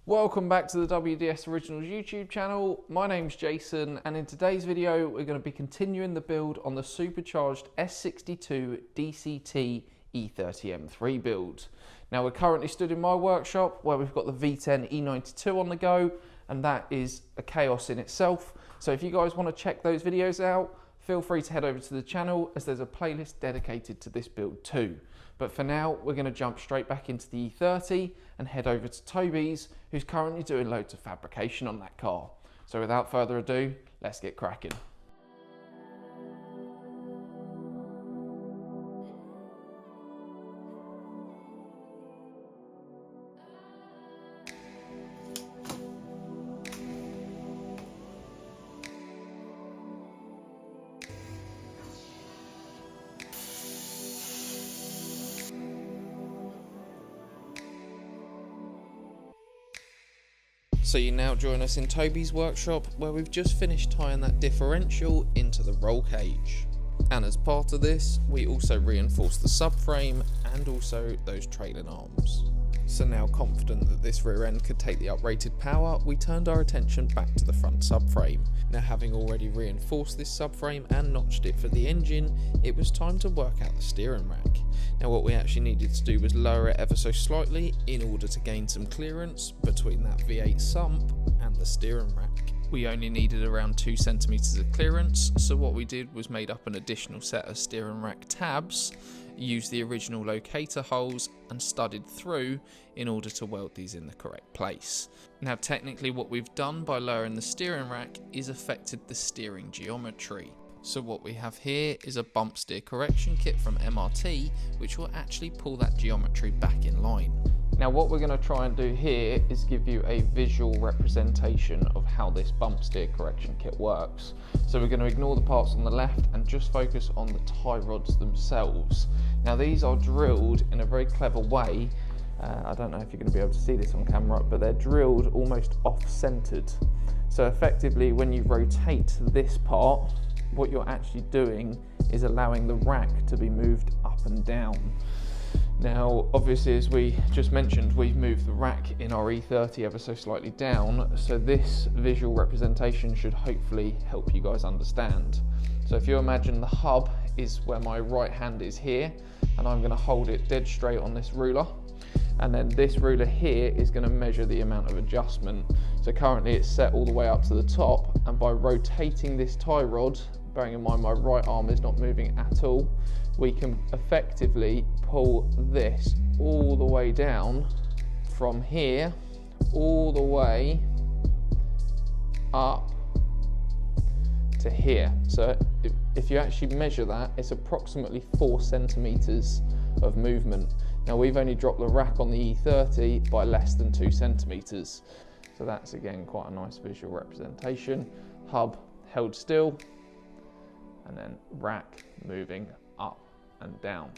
Welcome back to the WDS Originals YouTube channel. My name's Jason, and in today's video we're going to be continuing the build on the Supercharged S62 DCT E30 M3 build. Now we're currently stood in my workshop where we've got the V10 E92 on the go, and that is a chaos in itself. So if you guys want to check those videos out, feel free to head over to the channel as there's a playlist dedicated to this build too. But for now, we're going to jump straight back into the E30 and head over to Toby's, who's currently doing loads of fabrication on that car. So without further ado, let's get cracking. So you now join us in Toby's workshop where we've just finished tying that differential into the roll cage. And as part of this, we also reinforced the subframe and also those trailing arms. So now confident that this rear end could take the uprated power, we turned our attention back to the front subframe. Now having already reinforced this subframe and notched it for the engine, it was time to work out the steering rack. Now what we actually needed to do was lower it ever so slightly in order to gain some clearance between that V8 sump and the steering rack. We only needed around 2 centimeters of clearance, so what we did was made up an additional set of steering rack tabs, used the original locator holes and studded through in order to weld these in the correct place. Now technically what we've done by lowering the steering rack is affected the steering geometry. So what we have here is a bump steer correction kit from MRT, which will actually pull that geometry back in line. Now what we're going to try and do here is give you a visual representation of how this bump steer correction kit works. So we're going to ignore the parts on the left and just focus on the tie rods themselves. Now these are drilled in a very clever way. I don't know if you're going to be able to see this on camera, but they're drilled almost off-centered. So effectively when you rotate this part, what you're actually doing is allowing the rack to be moved up and down. Now obviously, as we just mentioned, we've moved the rack in our E30 ever so slightly down, so this visual representation should hopefully help you guys understand. So if you imagine the hub is where my right hand is here, and I'm going to hold it dead straight on this ruler, and then this ruler here is going to measure the amount of adjustment. So currently it's set all the way up to the top, and by rotating this tie rod, bearing in mind my right arm is not moving at all, we can effectively pull this all the way down from here all the way up to here. So if you actually measure that, it's approximately 4 centimeters of movement. Now we've only dropped the rack on the E30 by less than 2 centimeters. So that's again quite a nice visual representation. Hub held still, and then rack moving up and down.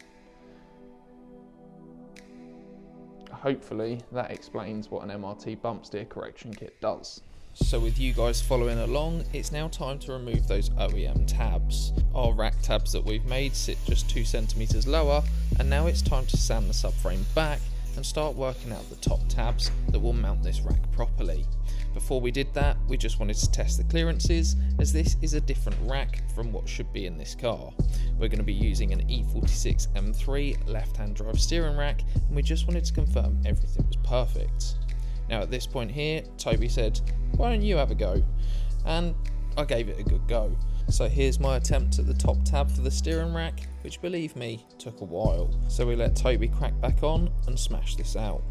Hopefully that explains what an MRT bump steer correction kit does. So with you guys following along, it's now time to remove those OEM tabs. Our rack tabs that we've made sit just 2 centimeters lower, and now it's time to sand the subframe back and start working out the top tabs that will mount this rack properly. Before we did that, we just wanted to test the clearances, as this is a different rack from what should be in this car. We're going to be using an E46 M3 left-hand drive steering rack, and we just wanted to confirm everything was perfect. Now at this point here, Toby said, "Why don't you have a go?" And I gave it a good go. So here's my attempt at the top tab for the steering rack, which believe me, took a while. So we let Toby crack back on and smash this out.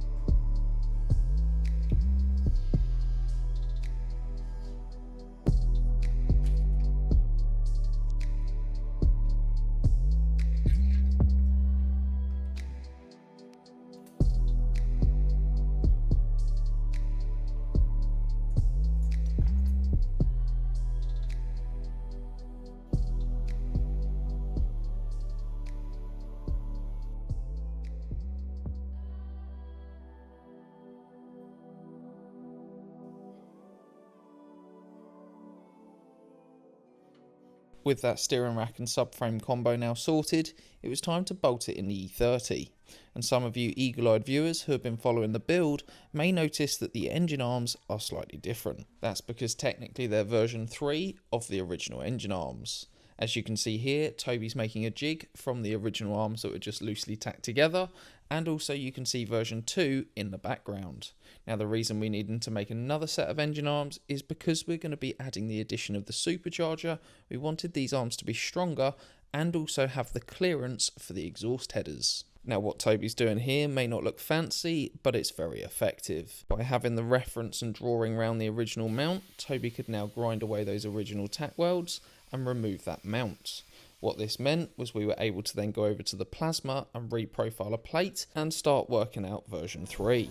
With that steering rack and subframe combo now sorted, it was time to bolt it in the E30. And some of you eagle-eyed viewers who have been following the build may notice that the engine arms are slightly different. That's because technically they're version 3 of the original engine arms. As you can see here, Toby's making a jig from the original arms that were just loosely tacked together, and also you can see version 2 in the background. Now the reason we needed to make another set of engine arms is because we're going to be adding the addition of the supercharger. We wanted these arms to be stronger and also have the clearance for the exhaust headers. Now what Toby's doing here may not look fancy, but it's very effective. By having the reference and drawing around the original mount, Toby could now grind away those original tack welds and remove that mount. What this meant was we were able to then go over to the plasma and reprofile a plate and start working out version 3.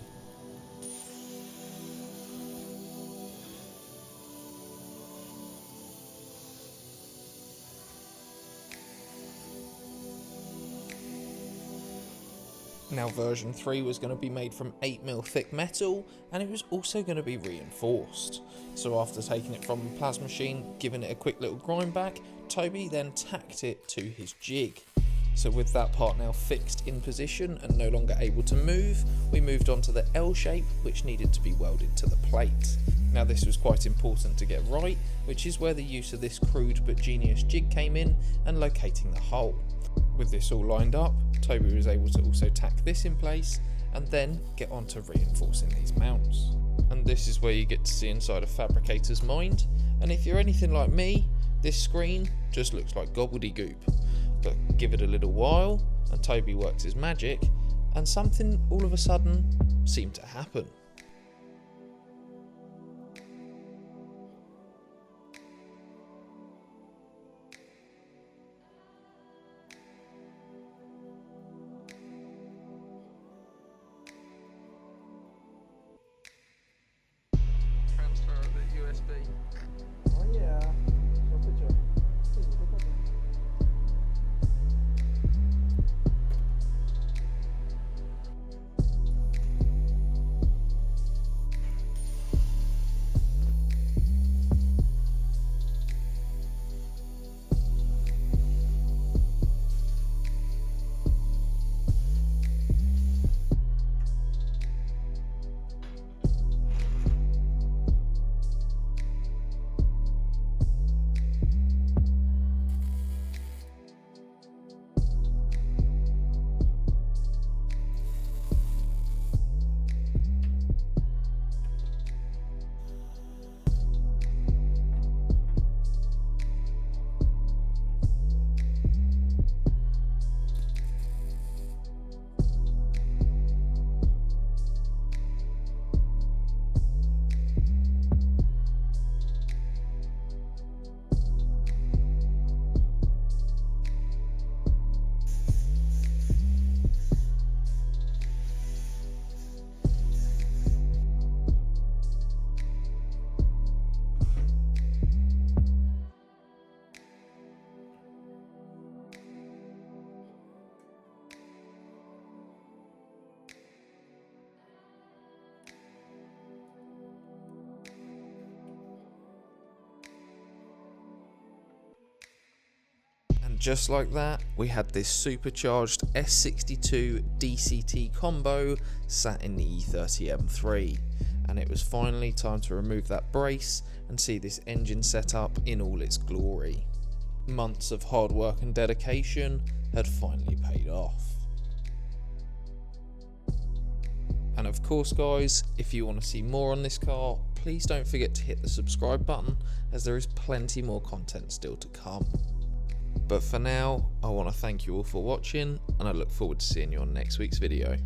Now version 3 was going to be made from 8mm thick metal, and it was also going to be reinforced. So after taking it from the plasma machine, giving it a quick little grind back, Toby then tacked it to his jig. So with that part now fixed in position and no longer able to move, we moved on to the L shape, which needed to be welded to the plate. Now this was quite important to get right, which is where the use of this crude but genius jig came in and locating the hole. With this all lined up, Toby was able to also tack this in place and then get on to reinforcing these mounts. And this is where you get to see inside a fabricator's mind, and if you're anything like me, this screen just looks like gobbledygook. But give it a little while and Toby works his magic and something all of a sudden seemed to happen. Just like that, we had this supercharged S62 DCT combo sat in the E30 M3, and it was finally time to remove that brace and see this engine set up in all its glory. Months of hard work and dedication had finally paid off. And of course guys, if you want to see more on this car, please don't forget to hit the subscribe button, as there is plenty more content still to come. But for now, I want to thank you all for watching, and I look forward to seeing you on next week's video.